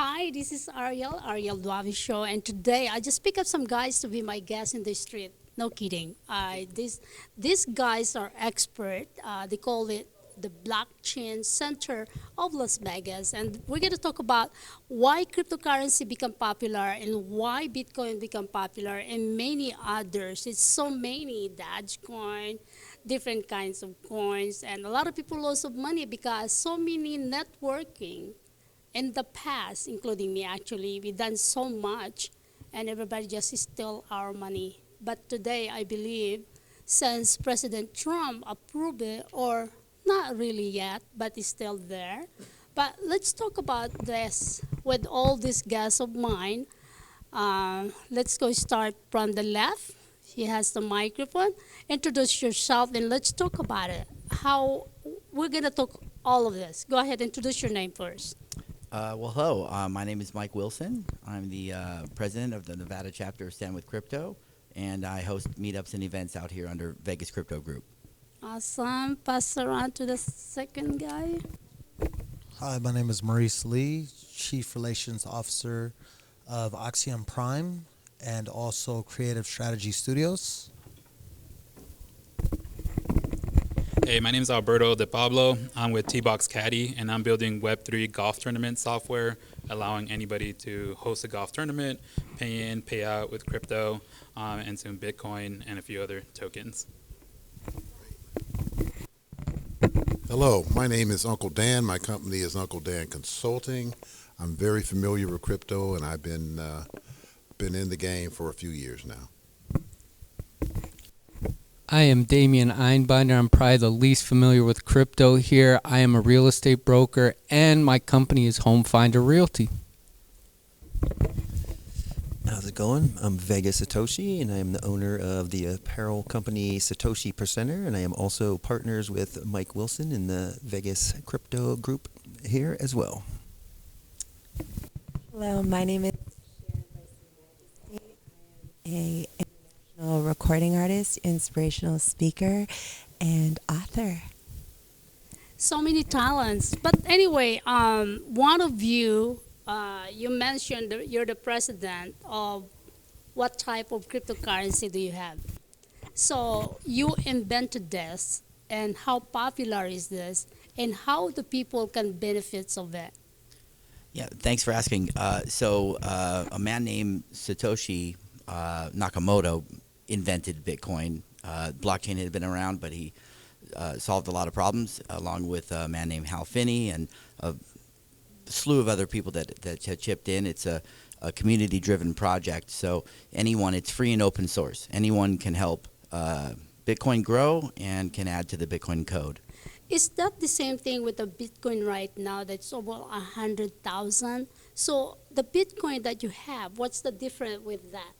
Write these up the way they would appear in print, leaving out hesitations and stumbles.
Hi, this is Ariel Duavi Show, and today I just pick up some guys to be my guests in the street. No kidding. These guys are expert. They call it the blockchain center of Las Vegas, and we're going to talk about why cryptocurrency become popular and why Bitcoin become popular and many others. It's so many Dogecoin, different kinds of coins, and a lot of people lost of money because so many networking in the past, including me actually, we done so much and everybody just steal our money. But today I believe since President Trump approved it, or not really yet, but it's still there. But let's talk about this with all these guests of mine. Let's go start from the left. He has the microphone. Introduce yourself and let's talk about it. How we're gonna talk all of this. Go ahead, introduce your name first. Well, hello. My name is Mike Wilson. I'm the president of the Nevada chapter of Stand with Crypto, and I host meetups and events out here under Vegas Crypto Group. Awesome. Pass around to the second guy. Hi, my name is Maurice Lee, Chief Relations Officer of Oxyon Prime and also Creative Strategy Studios. Hey, my name is Alberto De Pablo. I'm with T-Box Caddy, and I'm building Web3 golf tournament software, allowing anybody to host a golf tournament, pay in, pay out with crypto, and soon Bitcoin and a few other tokens. Hello, my name is Uncle Dan. My company is Uncle Dan Consulting. I'm very familiar with crypto, and I've been in the game for a few years now. I am Damian Einbinder. I'm probably the least familiar with crypto here. I am a real estate broker, and my company is Home Finder Realty. How's it going? I'm Vegas Satoshi, and I am the owner of the apparel company Satoshi Percenter, and I am also partners with Mike Wilson in the Vegas Crypto Group here as well. Hello, my name is a international recording artist, inspirational speaker, and author. So many talents. But anyway, one of you, you mentioned that you're the president of what type of cryptocurrency do you have? So you invented this, and how popular is this, and how the people can benefits of it? Yeah, thanks for asking. A man named Satoshi Nakamoto invented Bitcoin. Blockchain had been around, but he solved a lot of problems, along with a man named Hal Finney and a slew of other people that had chipped in. It's a community-driven project, so it's free and open source. Anyone can help Bitcoin grow and can add to the Bitcoin code. Is that the same thing with the Bitcoin right now that's over 100,000? So the Bitcoin that you have, what's the difference with that?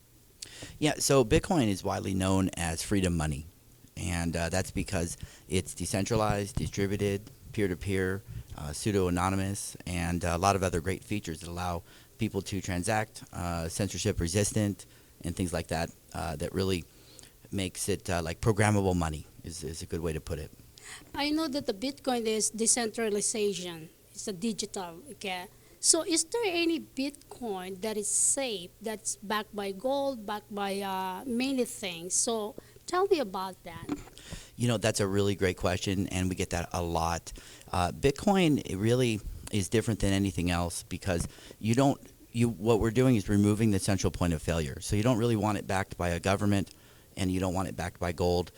Yeah, so Bitcoin is widely known as freedom money, and that's because it's decentralized, distributed, peer-to-peer, pseudo-anonymous, and a lot of other great features that allow people to transact, censorship-resistant, and things like that, that really makes it like programmable money is a good way to put it. I know that the Bitcoin is decentralization. It's a digital, okay? So is there any Bitcoin that is safe, that's backed by gold, backed by many things? So tell me about that. You know, that's a really great question, and we get that a lot. Bitcoin, it really is different than anything else because what we're doing is removing the central point of failure. So you don't really want it backed by a government, and you don't want it backed by gold.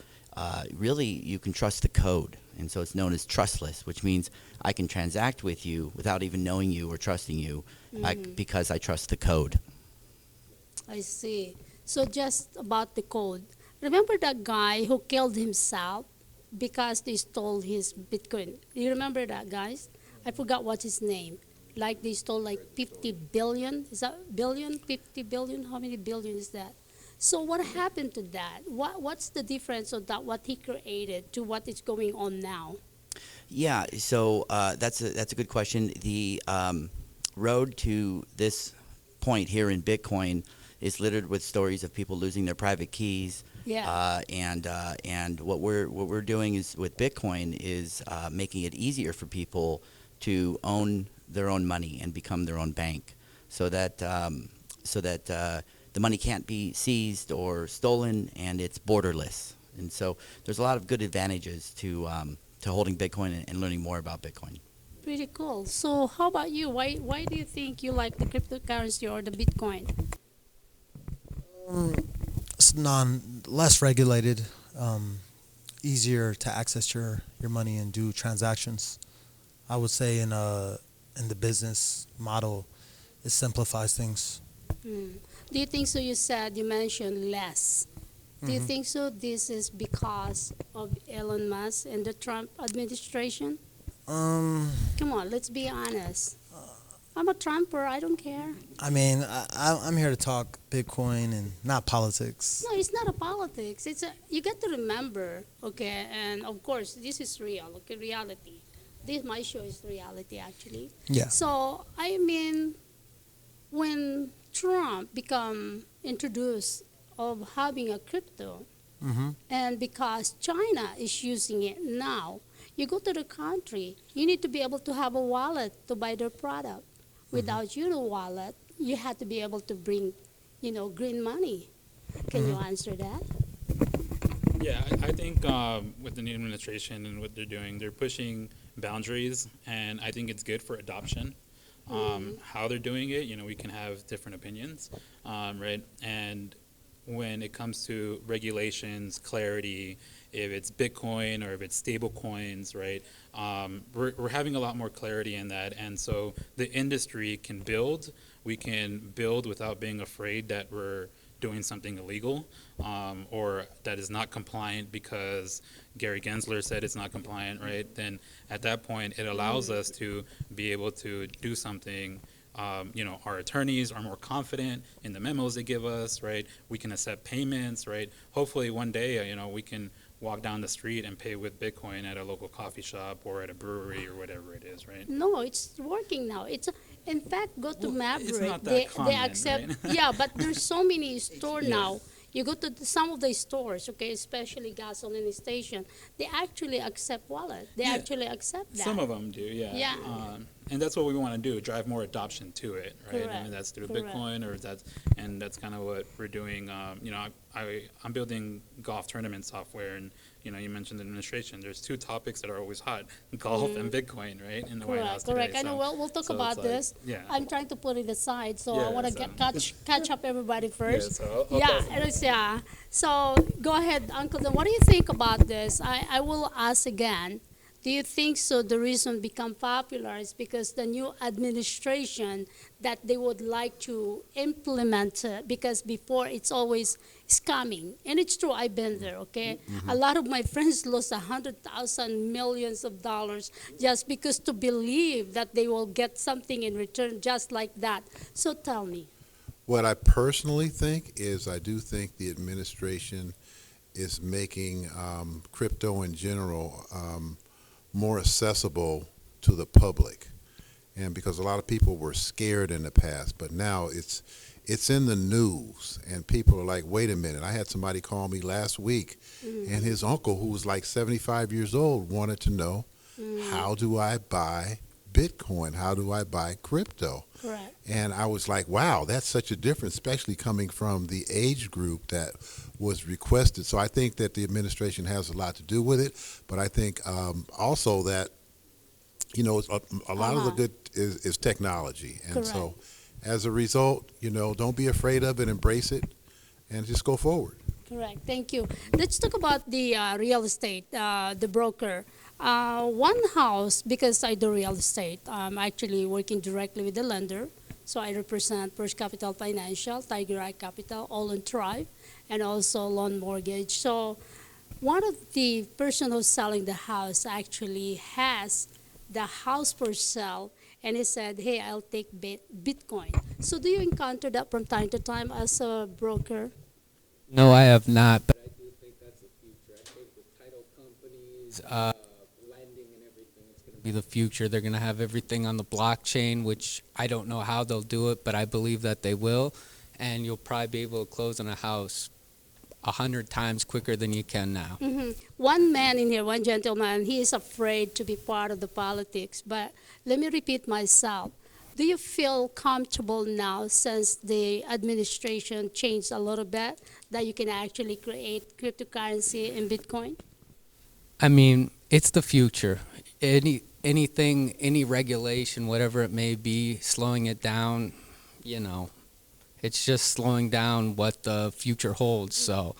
Really, you can trust the code, and so it's known as trustless, which means I can transact with you without even knowing you or trusting you because I trust the code. I see. So just about the code. Remember that guy who killed himself because they stole his Bitcoin? You remember that, guys? I forgot what his name. Like they stole like 50 billion. Is that billion? 50 billion? How many billion is that? So what happened to that? What's the difference of that, what he created, to what is going on now? Yeah, so that's a good question. The road to this point here in Bitcoin is littered with stories of people losing their private keys. Yeah. And what we're doing is with Bitcoin is making it easier for people to own their own money and become their own bank, so that the money can't be seized or stolen, and it's borderless. And so there's a lot of good advantages to holding Bitcoin and learning more about Bitcoin. Pretty cool. So how about you? Why do you think you like the cryptocurrency or the Bitcoin? It's less regulated, easier to access your money and do transactions. I would say in the business model, it simplifies things. Do you think so? You mentioned less. Do you think so? This is because of Elon Musk and the Trump administration? Come on, let's be honest. I'm a Trumper. I don't care. I mean, I'm here to talk Bitcoin and not politics. No, it's not a politics. You got to remember, okay? And of course, this is real, okay? Reality. My show is reality, actually. Yeah. So I mean, when Trump become introduced of having a crypto, and because China is using it now, you go to the country, you need to be able to have a wallet to buy their product. Without your wallet, you have to be able to bring, green money. Can you answer that? Yeah, I think with the new administration and what they're doing, they're pushing boundaries, and I think it's good for adoption. How they're doing it, we can have different opinions, right? And when it comes to regulations, clarity, if it's Bitcoin or if it's stable coins, right? We're having a lot more clarity in that. And so the industry can build. We can build without being afraid that we're doing something illegal or that is not compliant because Gary Gensler said it's not compliant, right? Then at that point, it allows us to be able to do something. Our attorneys are more confident in the memos they give us, right? We can accept payments, right? Hopefully one day, we can walk down the street and pay with Bitcoin at a local coffee shop or at a brewery or whatever it is, right? No, it's working now. In fact, go to Maverick. It's not that they common, accept. right? Yeah, but there's so many stores now. You go to some of the stores, okay, especially gasoline station. They actually accept wallet. They actually accept that. Some of them do, yeah. Yeah. And that's what we want to do: drive more adoption to it, right? Correct. That's through Correct. Bitcoin, and that's kind of what we're doing. I'm building golf tournament software, and you mentioned the administration. There's two topics that are always hot: golf and Bitcoin, right? In the White House today. Correct. I know. We'll talk so about it's like, this. Yeah. I'm trying to put it aside, so I Yeah, want to so- catch up everybody first. so I'll pass it. Yeah. So go ahead, Uncle. Then what do you think about this? I will ask again. Do you think so? The reason become popular is because the new administration that they would like to implement because before it's always scamming, and it's true. I've been there. Okay, a lot of my friends lost 100,000 millions of dollars just because to believe that they will get something in return just like that. So tell me. What I personally think is I do think the administration is making crypto in general more accessible to the public. And because a lot of people were scared in the past, but now it's in the news and people are like, wait a minute. I had somebody call me last week and his uncle, who was like 75 years old, wanted to know, how do I buy Bitcoin? How do I buy crypto? Correct. And I was like, wow, that's such a difference, especially coming from the age group that was requested. So I think that the administration has a lot to do with it. But I think also that, a lot of the good is technology. And so as a result, don't be afraid of it, embrace it, and just go forward. Correct. Thank you. Let's talk about the real estate, the broker. One house, because I do real estate, I'm actually working directly with the lender. So I represent First Capital Financial, Tiger Eye Capital, All on Thrive, and also Loan Mortgage. So one of the person who's selling the house actually has the house for sale, and he said, hey, I'll take Bitcoin. So do you encounter that from time to time as a broker? No, I have not, but I do think that's the future. I think with title companies, lending and everything, it's going to be the future. They're going to have everything on the blockchain, which I don't know how they'll do it, but I believe that they will. And you'll probably be able to close on a house 100 times quicker than you can now. One man in here, one gentleman, he is afraid to be part of the politics. But let me repeat myself. Do you feel comfortable now since the administration changed a little bit that you can actually create cryptocurrency in Bitcoin? I mean, it's the future. Anything, any regulation, whatever it may be, slowing it down, you know, it's just slowing down what the future holds. So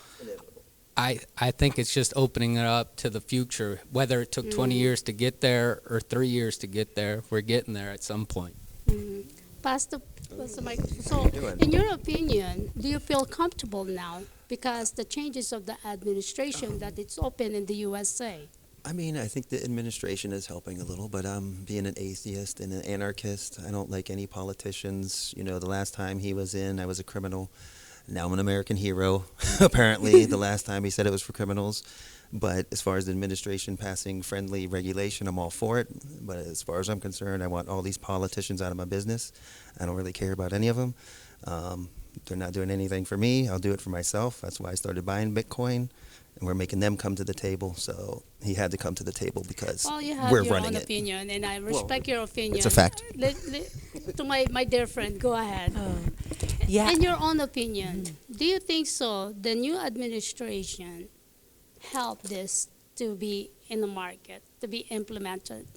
I think it's just opening it up to the future. Whether it took 20 years to get there or 3 years to get there, we're getting there at some point. Pastor Mike, so in your opinion, do you feel comfortable now because the changes of the administration that it's open in the USA? I mean, I think the administration is helping a little, but being an atheist and an anarchist, I don't like any politicians. You know, the last time he was in, I was a criminal. Now I'm an American hero, apparently, the last time he said it was for criminals. But as far as the administration passing friendly regulation, I'm all for it. But as far as I'm concerned, I want all these politicians out of my business. I don't really care about any of them. They're not doing anything for me. I'll do it for myself. That's why I started buying Bitcoin. And we're making them come to the table. So he had to come to the table because Well, you have we're your running own it. opinion, and I respect your opinion. It's a fact. To my dear friend, go ahead. Yeah. In your own opinion, do you think so? The new administration helped this to be in the market, to be implemented?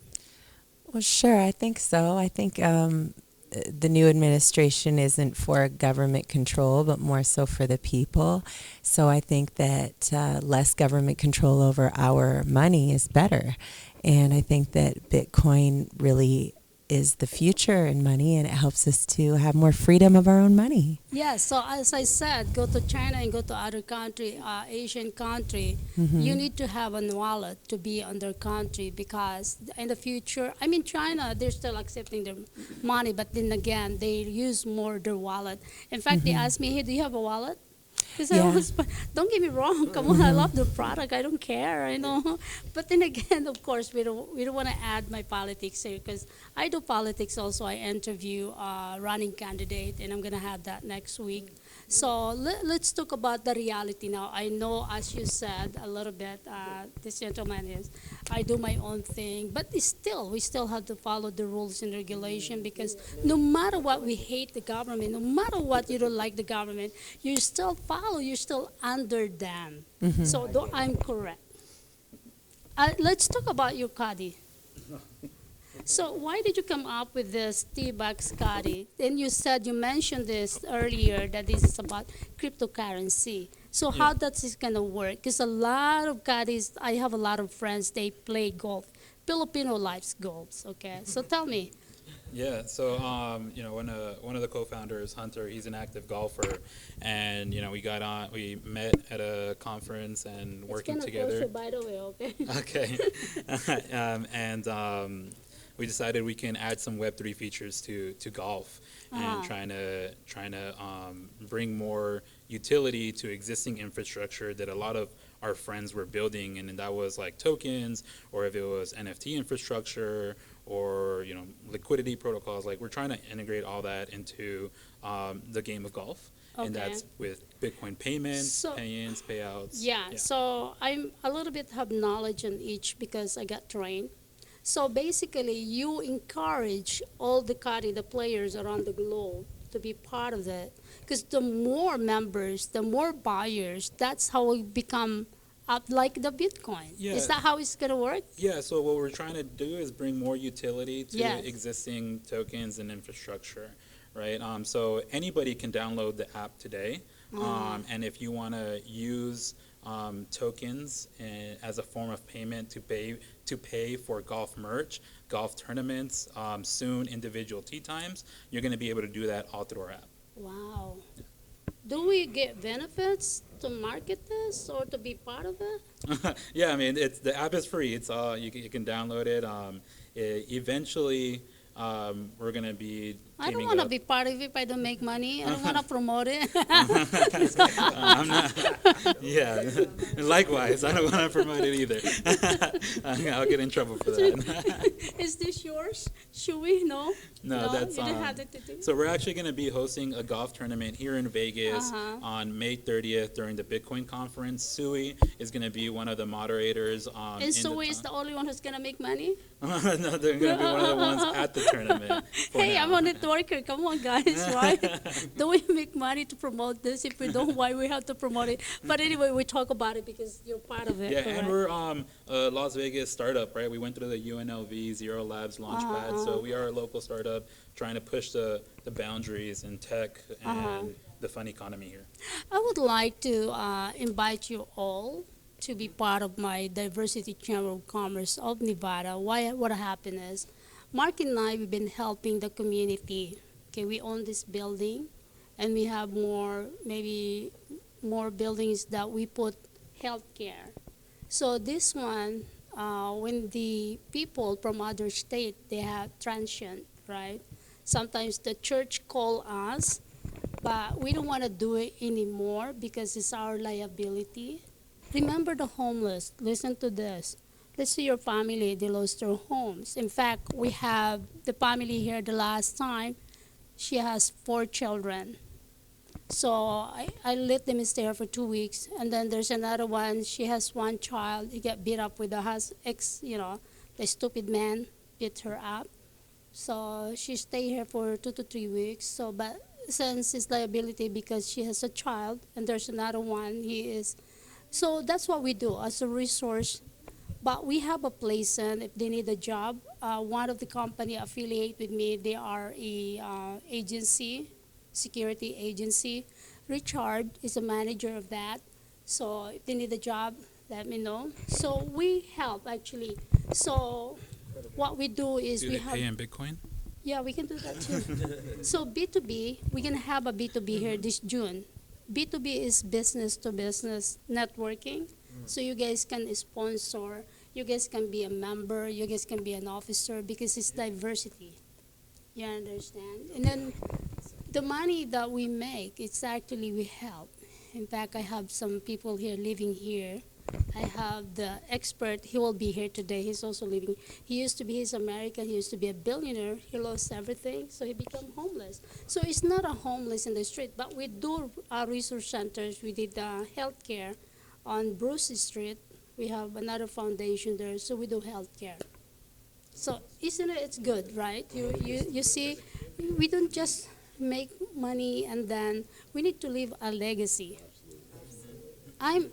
Well, sure, I think so. I think the new administration isn't for government control, but more so for the people. So I think that less government control over our money is better. And I think that Bitcoin really is the future in money, and it helps us to have more freedom of our own money. Yes, so as I said, go to China and go to other country, Asian country, you need to have a wallet to be on their country because in the future, I mean China, they're still accepting their money, but then again, they use more their wallet. In fact, they asked me, hey, do you have a wallet? Because I Yeah. always, don't get me wrong, come on, I love the product, I don't care, you know. But then again, of course, we don't want to add my politics here because I do politics also. I interview running candidate, and I'm gonna have that next week. So let's talk about the reality now. I know, as you said a little bit, this gentleman is, I do my own thing, but it's still, we still have to follow the rules and regulation because no matter what we hate the government, no matter what you don't like the government, you still follow, you're still under them. So I'm correct. Let's talk about your Kadi. So why did you come up with this T-Bucks Kadi? And you said, you mentioned this earlier, that this is about cryptocurrency. So how does this gonna work? Because a lot of Kadis, I have a lot of friends, they play golf. Filipino likes golf, okay? So tell me. Yeah, so you know, one of the co-founders, Hunter, he's an active golfer, and you know, we met at a conference and working together. It's by the way, okay? Okay, and we decided we can add some Web3 features to golf, and trying to bring more utility to existing infrastructure that a lot of our friends were building, and that was like tokens, or if it was NFT infrastructure, or you know, liquidity protocols. Like, we're trying to integrate all that into the game of golf, and that's with Bitcoin payments, pay-ins, payouts. Yeah, so I'm a little bit have knowledge on each because I got trained. So basically, you encourage all the Kadi, the players around the globe, to be part of it. Because the more members, the more buyers, that's how we become up like the Bitcoin. Yeah. Is that how it's going to work? Yeah, so what we're trying to do is bring more utility to Yes. existing tokens and infrastructure, right? So anybody can download the app today, and if you want to use tokens as a form of payment to pay for golf merch, golf tournaments, soon individual tee times, you're going to be able to do that all through our app. Wow. Do we get benefits to market this or to be part of it? Yeah, I mean, the app is free. It's you can download it. Eventually, we're going to be I don't teaming want to up. be part of it if I don't make money. I don't want to promote it. I'm not. Yeah. Likewise, I don't want to promote it either. I'll get in trouble for that. Is this yours? Should we? No. No, that's you didn't have it to do. So we're actually going to be hosting a golf tournament here in Vegas Uh-huh. on May 30th during the Bitcoin conference. Sui is going to be one of the moderators on. And so is the only one who's gonna make money? No, they're going to be one of the ones at the tournament. for Hey, I'm now. a networker. Come on, guys, right? Don't we make money to promote this? If we don't, why we have to promote it? But anyway, we talk about it because you're part of it. Yeah, correct? and we're a Las Vegas startup, right? We went through the UNLV Zero Labs Launchpad, so we are a local startup trying to push the boundaries in tech and the fun economy here. I would like to invite you all to be part of my Diversity Chamber of Commerce of Nevada. Why? What happened is, Mark and I, we've been helping the community. Okay, we own this building, and we have maybe more buildings that we put healthcare. So this one, when the people from other state, they have transient, right? Sometimes the church call us, but we don't want to do it anymore because it's our liability. Remember the homeless. Listen to this. Let's see your family, they lost their homes. In fact, we have the family here the last time. She has 4 children. So I let them stay here for 2 weeks. And then there's another one. She has 1 child. He got beat up with the stupid man beat her up. So she stayed here for 2 to 3 weeks. So, but since it's liability because she has a child, and there's another one, he is. So that's what we do as a resource. But we have a place, and if they need a job, one of the company affiliate with me, they are a agency, security agency. Richard is a manager of that. So if they need a job, let me know. So we help actually. So what we do is Do we they have. pay in Bitcoin? Yeah, we can do that too. So B2B, we're gonna have a B2B here this June. B2B is business to business networking. So you guys can sponsor, you guys can be a member, you guys can be an officer because it's diversity. You understand? And then the money that we make, it's actually we help. In fact, I have some people here living here. I have the expert, he will be here today. He's also living. He's American, he used to be a billionaire. He lost everything, so he became homeless. So it's not a homeless in the street, but we do resource centers. We did healthcare on Bruce Street. We have another foundation there, so we do healthcare. So isn't it, it's good, right? You see, we don't just make money and then we need to leave a legacy.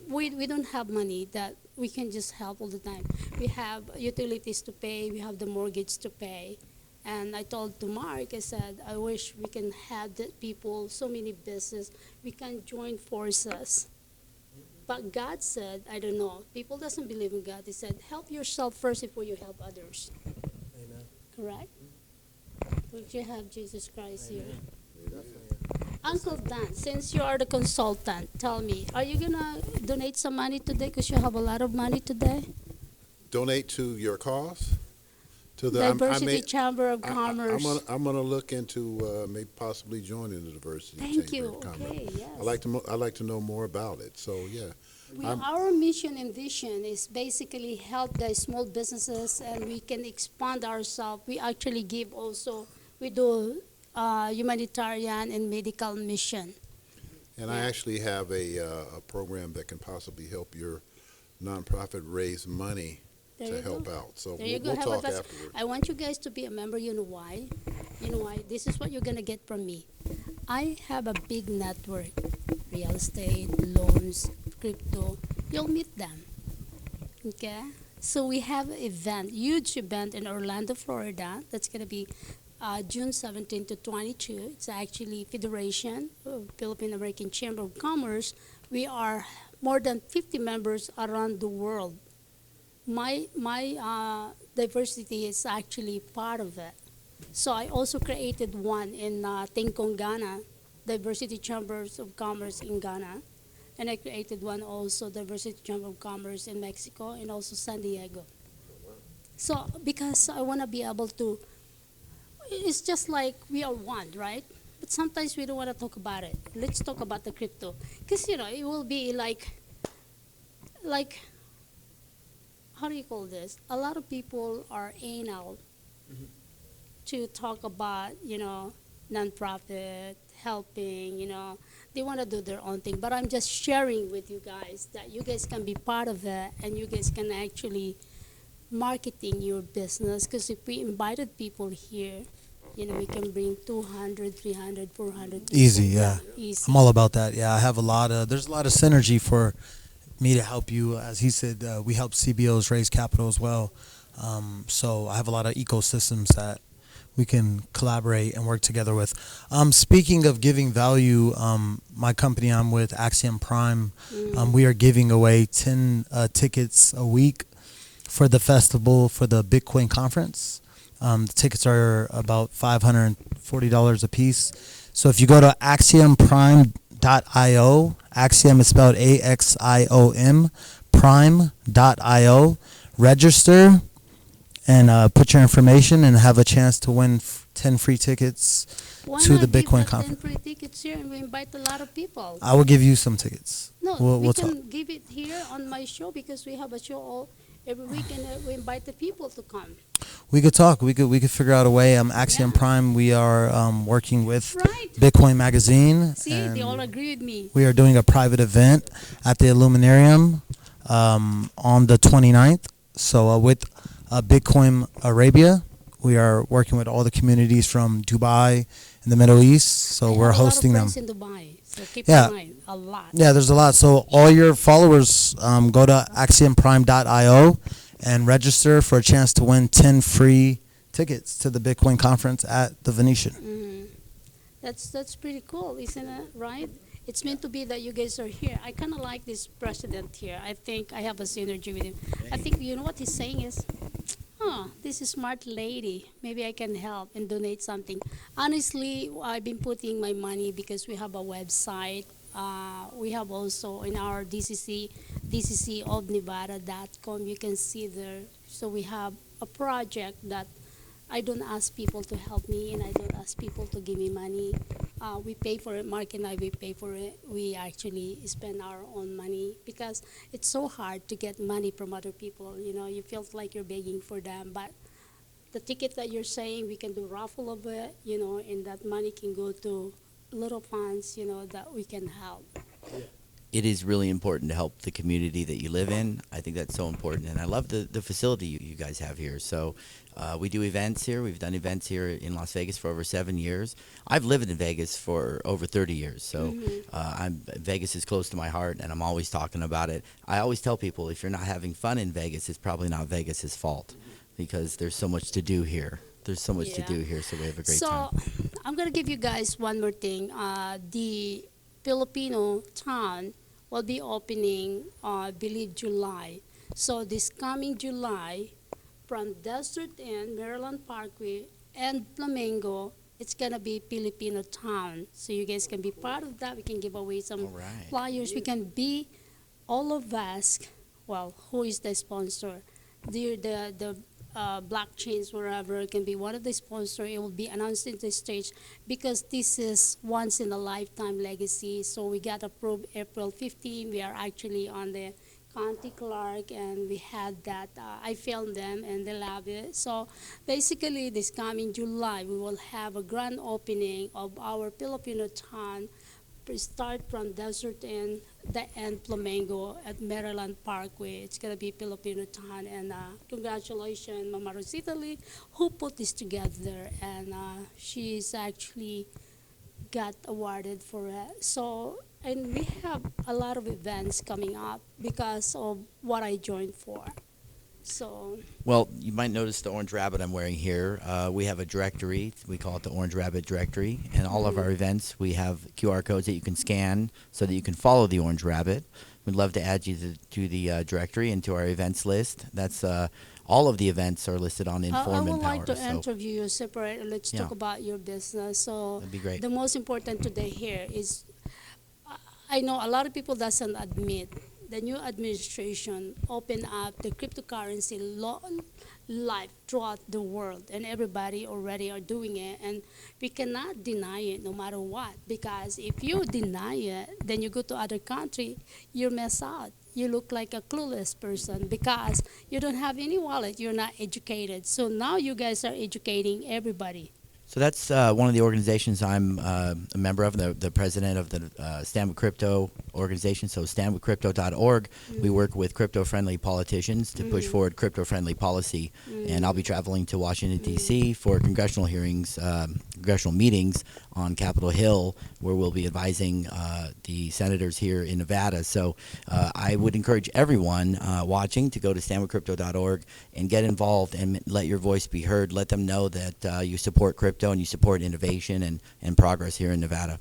We don't have money that we can just help all the time. We have utilities to pay, we have the mortgage to pay. And I told to Mark, I said, I wish we can have the people, so many business, we can join forces. But God said, I don't know, people doesn't believe in God. He said, help yourself first before you help others. Amen. Correct? Would you have Jesus Christ here? Uncle Dan, since you are the consultant, tell me, are you gonna donate some money today? Because you have a lot of money today. Donate to your cause? To the Diversity Chamber of Commerce. I'm gonna look into maybe possibly joining the Diversity Thank Chamber you. of Commerce. Okay, yes. I'd like to know more about it. So yeah, Our mission and vision is basically help the small businesses, and we can expand ourselves. We actually give also. We do humanitarian and medical mission. and I actually have a program that can possibly help your nonprofit raise money There to you help go. out. So There you go. we'll How talk about that? afterward. I want you guys to be a member. You know why? You know why? This is what you're gonna get from me. I have a big network, real estate, loans, crypto. You'll meet them. Okay. So we have an event, huge event in Orlando, Florida. That's gonna be June 17 to 22. It's actually Federation of Philippine American Chamber of Commerce. We are more than 50 members around the world. My diversity is actually part of it. So I also created one in Tengkong, Ghana, Diversity Chambers of Commerce in Ghana. And I created one also, Diversity Chamber of Commerce in Mexico and also San Diego. So because I want to be able to it's just like we are one, right? But sometimes we don't want to talk about it. Let's talk about the crypto, because it will be like how do you call this? A lot of people are anal to talk about nonprofit helping. They want to do their own thing, but I'm just sharing with you guys that you guys can be part of it, and you guys can actually marketing your business, because if we invited people here, we can bring 200, 300, 400 people. Easy, yeah. Easy. I'm all about that. Yeah, I have there's a lot of synergy for me to help you. As he said, we help CBOs raise capital as well. So I have a lot of ecosystems that we can collaborate and work together with. Speaking of giving value, my company I'm with, Axiom Prime, we are giving away 10 tickets a week for the festival for the Bitcoin conference. The tickets are about $540 a piece. So if you go to axiomprime.io, Axiom is spelled AXIOM, prime.io, register and put your information and have a chance to win 10 free tickets Why to not the give Bitcoin us 10 conference. free tickets here and we invite a lot of people? I will give you some tickets. No, we'll we talk. can give it here on my show, because we have a show every week, and we invite the people to come. We could talk. We could figure out a way. Axiom Yeah. Prime. We are working with Right. Bitcoin Magazine. See, and they all agree with me. we are doing a private event at the Illuminarium on the 29th. So with Bitcoin Arabia, we are working with all the communities from Dubai and the Middle East. So I we're have a lot of hosting them. friends in Dubai, so keep Yeah. in mind, a lot. Yeah, there's a lot. So all your followers, go to axiomprime.io and register for a chance to win 10 free tickets to the Bitcoin conference at the Venetian. That's pretty cool, isn't it? Right? It's meant to be that you guys are here. I kind of like this president here. I think I have a synergy with him. I think what he's saying is, this is smart lady. Maybe I can help and donate something. Honestly, I've been putting my money because we have a website. We have also in our dccofnevada.com. You can see there. So we have a project that I don't ask people to help me, and I don't ask people to give me money. We pay for it. Mark and I, we pay for it. We actually spend our own money, because it's so hard to get money from other people. You feel like you're begging for them. But the ticket that you're saying, we can do raffle of it, and that money can go to little funds, that we can help. It is really important to help the community that you live in. I think that's so important, and I love the facility you guys have here. So we do events here. We've done events here in Las Vegas for over 7 years. I've lived in Vegas for over 30 years, so Vegas is close to my heart, and I'm always talking about it. I always tell people, if you're not having fun in Vegas, it's probably not Vegas's fault, because there's so much to do here. There's so much to do here, so we have a great time. So I'm going to give you guys one more thing. The Filipino town will be opening, I believe, July. So this coming July, from Desert Inn, Maryland Parkway, and Flamengo, it's going to be Filipino town. So you guys can be part of that. We can give away some right. flyers. We can be, all of us, well, who is the sponsor? The blockchains, wherever, can be one of the sponsors. It will be announced in the stage, because this is once in a lifetime legacy. So we got approved April 15. We are actually on the county clerk, and we had that. I filmed them, and they love it. So basically, this coming July, we will have a grand opening of our Filipino town. Start from Desert Inn, the end Flamengo at Maryland Parkway. It's gonna be Filipino town, and congratulations, Mama Rosita Lee, who put this together, and she's actually got awarded for it. So, and we have a lot of events coming up because of what I joined for. So, Well, you might notice the orange rabbit I'm wearing here. We have a directory. We call it the Orange Rabbit Directory. And all of our events, we have QR codes that you can scan so that you can follow the Orange Rabbit. We'd love to add you to the directory and to our events list. That's all of the events are listed on I Inform would Empower. like to So interview you separate. Let's talk Yeah. about your business. So, That'd be great. the most important today here is, I know a lot of people doesn't admit the new administration open up the cryptocurrency life throughout the world, and everybody already are doing it, and we cannot deny it no matter what, because if you deny it, then you go to other country, you mess out. You look like a clueless person because you don't have any wallet, you're not educated. So now you guys are educating everybody. So that's one of the organizations I'm a member of, the president of the Stand With Crypto organization. So standwithcrypto.org. We work with crypto-friendly politicians to push forward crypto-friendly policy. And I'll be traveling to Washington, D.C. for congressional hearings, congressional meetings on Capitol Hill, where we'll be advising the senators here in Nevada. So I would encourage everyone watching to go to standwithcrypto.org and get involved and let your voice be heard. Let them know that you support crypto and you support innovation and progress here in Nevada.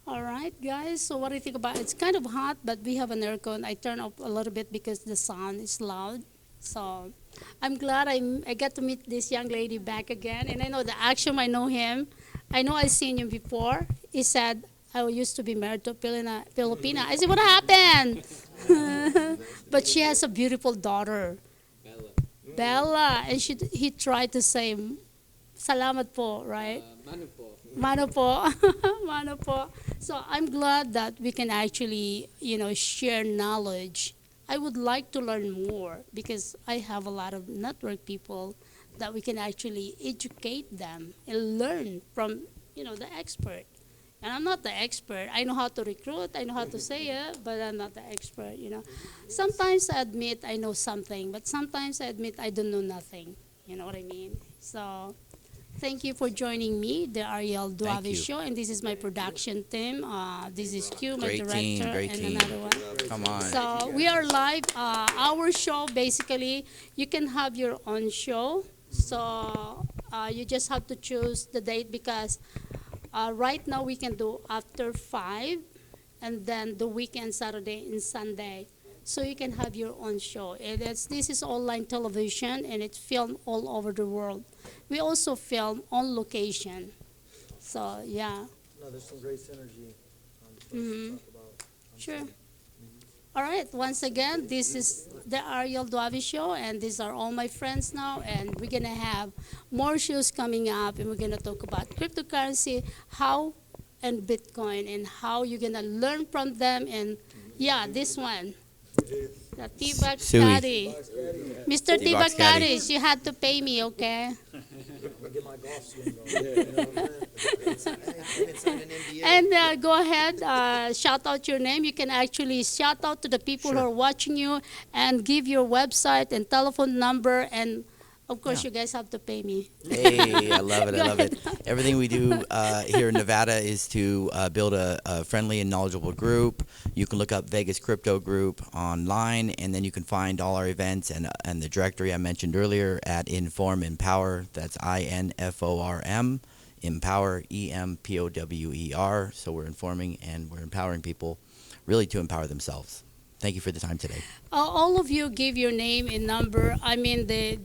All right, guys. So what do you think about it? It's kind of hot, but we have an aircon. I turn up a little bit because the sound is loud. So I'm glad I get to meet this young lady back again. And I know the Action, I know him. I know I've seen him before. He said, I used to be married to a Filipina. I said, what happened? But she has a beautiful daughter. Bella. And he tried to say, salamat po, right? Mano po. Mano po. So I'm glad that we can actually, share knowledge. I would like to learn more because I have a lot of network people that we can actually educate them and learn from, the expert. And I'm not the expert. I know how to recruit. I know how to say it, but I'm not the expert, Sometimes I admit I know something, but sometimes I admit I don't know nothing. You know what I mean? So thank you for joining me, the Ariel Duave Show, and this is my production team. This is Q, my director, Great and team. another one. Come on. So we are live. Our show, basically, you can have your own show. So you just have to choose the date because right now we can do after 5 and then the weekend, Saturday and Sunday. So you can have your own show. This is online television and it's filmed all over the world. We also film on location. So, yeah. No, there's some great synergy Mhm. Sure. All right. Once again, this is the Ariel Duavi Show, and these are all my friends now. And we're going to have more shows coming up, and we're going to talk about cryptocurrency, how and Bitcoin, and how you're going to learn from them. And, yeah, this one. The T-Bag Suey. Caddy. Mr. T-Box T-Bag Caddy. Caddy, you had to pay me, okay? get my golf swing on. And go ahead, shout out your name. You can actually shout out to the people who are watching you and give your website and telephone number. And of course, you guys have to pay me. Hey, I love it. I Go love it. Everything we do here in Nevada is to build a friendly and knowledgeable group. You can look up Vegas Crypto Group online, and then you can find all our events and the directory I mentioned earlier at Inform Empower. That's INFORM, Empower, EMPOWER. So we're informing and we're empowering people really to empower themselves. Thank you for the time today. All of you give your name and number. I mean the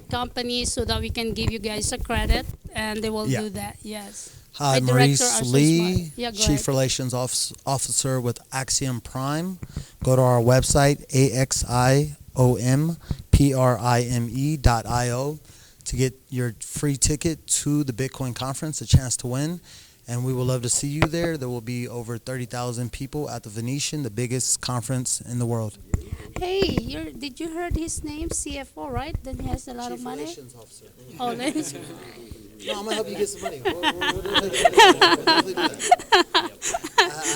company, so that we can give you guys a credit, and they will do that. Yes. Hi, My director, Maurice Ashley Lee, Smart. Yeah, go Chief ahead. Relations Officer with Axiom Prime. Go to our website, AXIOMPRIME.io, to get your free ticket to the Bitcoin conference, a chance to win. And we would love to see you there. There will be over 30,000 people at the Venetian, the biggest conference in the world. Hey, did you heard his name? CFO, right? Then he has a lot of money. Officer. Oh, let me see. No, I'm gonna help you get some money. I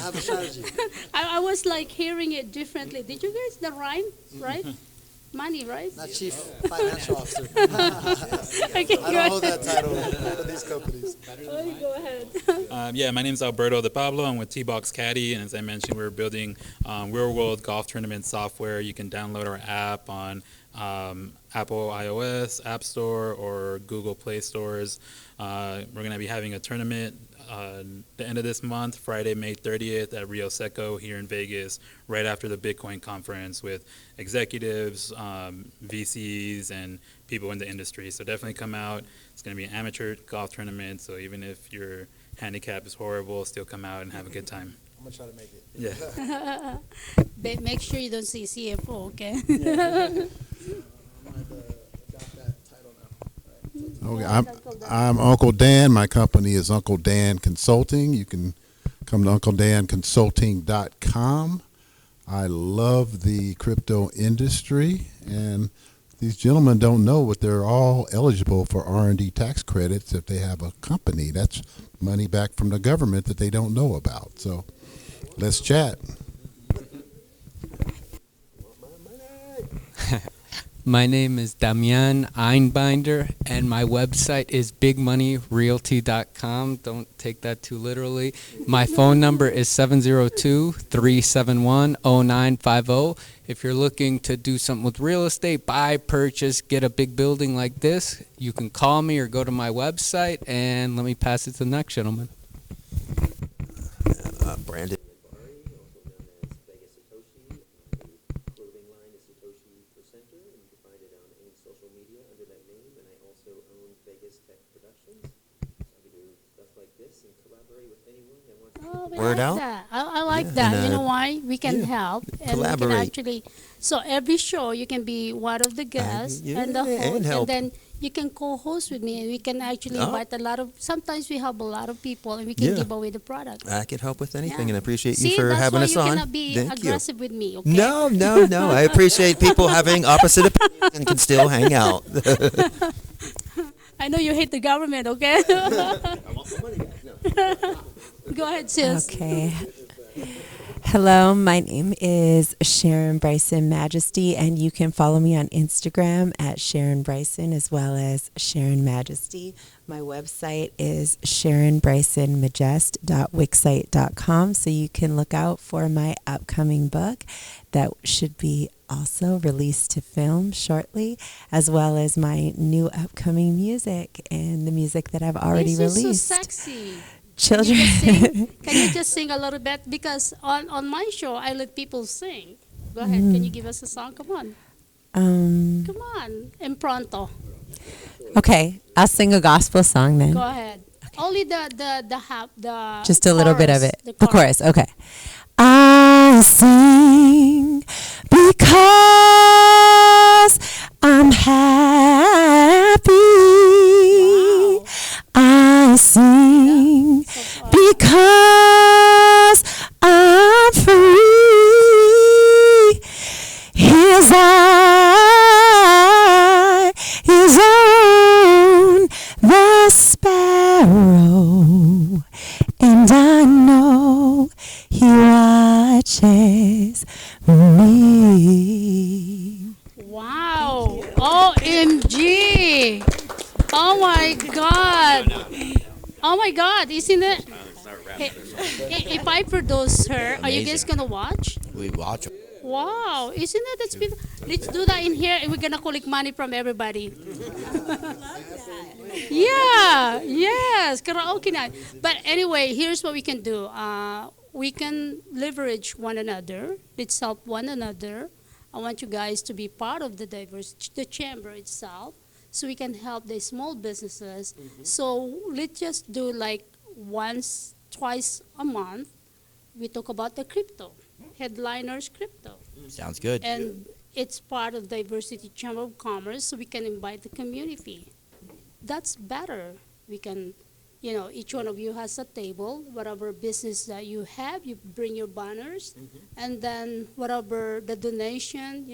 have a strategy. I was like hearing it differently. Did you guys the rhyme, right? Money, right? Not Chief Financial Officer. Okay, I go don't hold ahead. that title for these companies. Go ahead. Yeah, my name is Alberto De Pablo. I'm with T-Box Caddy, and as I mentioned, we're building real-world golf tournament software. You can download our app on Apple iOS App Store or Google Play Stores. We're going to be having a tournament the end of this month, Friday, May 30th at Rio Seco here in Vegas, right after the Bitcoin conference with executives, VCs, and people in the industry. So definitely come out. It's going to be an amateur golf tournament, so even if your handicap is horrible, still come out and have a good time. I'm gonna try to make it. Yeah. Make sure you don't see CFO, okay? I might adopt that title now. Okay, Yeah, Uncle Dan. I'm Uncle Dan. My company is Uncle Dan Consulting. You can come to UncleDanConsulting.com. I love the crypto industry, and these gentlemen don't know, but they're all eligible for R&D tax credits if they have a company. That's money back from the government that they don't know about. So let's chat. My name is Damian Einbinder, and my website is bigmoneyrealty.com. Don't take that too literally. My phone number is 702-371-0950. If you're looking to do something with real estate, buy, purchase, get a big building like this, you can call me or go to my website, and let me pass it to the next gentleman. Brandon. Also known as Vegas Satoshi. My clothing line is Satoshi Percenter, and you can find it on any social media under that name. And I also own Vegas Tech Productions. So I can do stuff like this and collaborate with anyone that wants to. Oh, we Word like out? that. I like Yeah, that. and, You know why? We can yeah, help and we can collaborate. actually. So every show you can be one of the guests yeah, and the host, and help. then you can co-host with me, and we can actually Oh. invite a lot of. Sometimes we help a lot of people, and we can Yeah. give away the product. I can help with anything, Yeah. and I appreciate See, you for that's having why us you on. cannot be Thank you. aggressive with me. Okay? No, no, no. I appreciate people having opposite opinions and can still hang out. I know you hate the government. Okay. Go ahead, sis. Okay. Hello, my name is Sharon Bryson Majesty, and you can follow me on Instagram at Sharon Bryson as well as Sharon Majesty. My website is sharonbrysonmajest.wixsite.com, so you can look out for my upcoming book that should be also released to film shortly, as well as my new upcoming music and the music that I've already This is released. so sexy. Children. Can you just sing a little bit? Because on my show, I let people sing. Go ahead. Can you give us a song? Come on. Come on. Impronto. Okay, I'll sing a gospel song then. Go ahead. Only the Just a little bit of chorus, it. The chorus, okay. I sing because I'm happy. Wow. I sing So far. because I'm free. His eye is on the sparrow, and I know he watches me. Wow. OMG. Oh my God. Oh my God. Isn't it? Hey, if I produce her, are you guys Amazing. going to watch? We watch. Wow. Isn't it? That's been, let's do that in here and we're going to collect money from everybody. Yeah. Yes. Karaoke night. But anyway, here's what we can do. We can leverage one another. Let's help one another. I want you guys to be part of the chamber itself, so we can help the small businesses. So let's just do like once, twice a month. We talk about the crypto, headliners crypto, Sounds good. and it's part of Diversity Chamber of Commerce, so we can invite the community. That's better. We can, each one of you has a table. Whatever business that you have, you bring your banners, and then whatever the donation,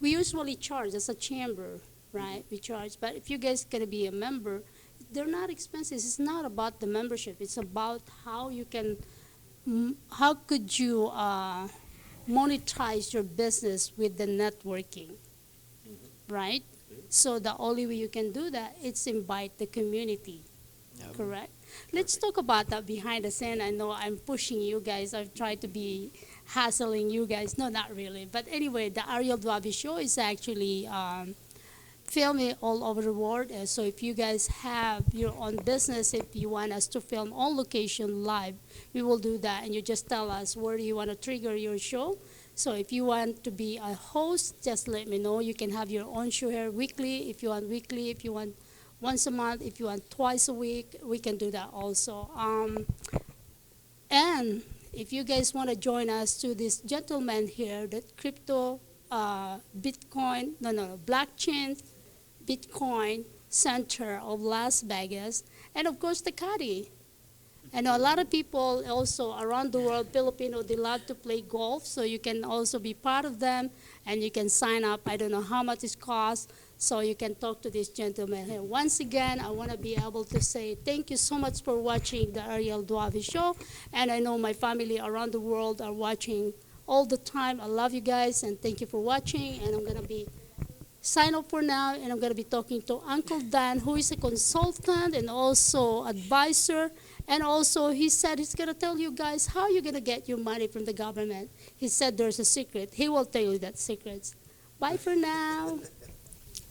we usually charge as a chamber, right? We charge. But if you guys gonna be a member, they're not expensive. It's not about the membership. It's about how you can, how could you monetize your business with the networking, right? So the only way you can do that is invite the community, correct? Let's talk about that behind the scene. I know I'm pushing you guys. I've tried to be hassling you guys. No, not really. But anyway, the Ariel Dwavi show is actually filming all over the world. So if you guys have your own business, if you want us to film on location live, we will do that. And you just tell us where do you want to trigger your show. So if you want to be a host, just let me know. You can have your own show here weekly. If you want weekly, if you want once a month, if you want twice a week, we can do that also. And if you guys want to join us to this gentleman here, that crypto, Bitcoin, no, blockchain, Bitcoin Center of Las Vegas, and of course the Cadi. I know a lot of people also around the world, Filipino, they love to play golf, so you can also be part of them, and you can sign up. I don't know how much it costs, so you can talk to this gentleman here. Once again, I want to be able to say thank you so much for watching the Ariel Duavi Show, and I know my family around the world are watching all the time. I love you guys, and thank you for watching, and I'm going to be sign up for now, and I'm going to be talking to Uncle Dan, who is a consultant and also advisor, and also he said he's going to tell you guys how you're going to get your money from the government. He said there's a secret. He will tell you that secrets. Bye for now.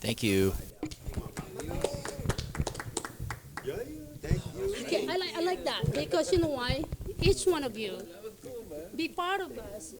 Thank you. Okay, I like that because you know why? Each one of you be part of us.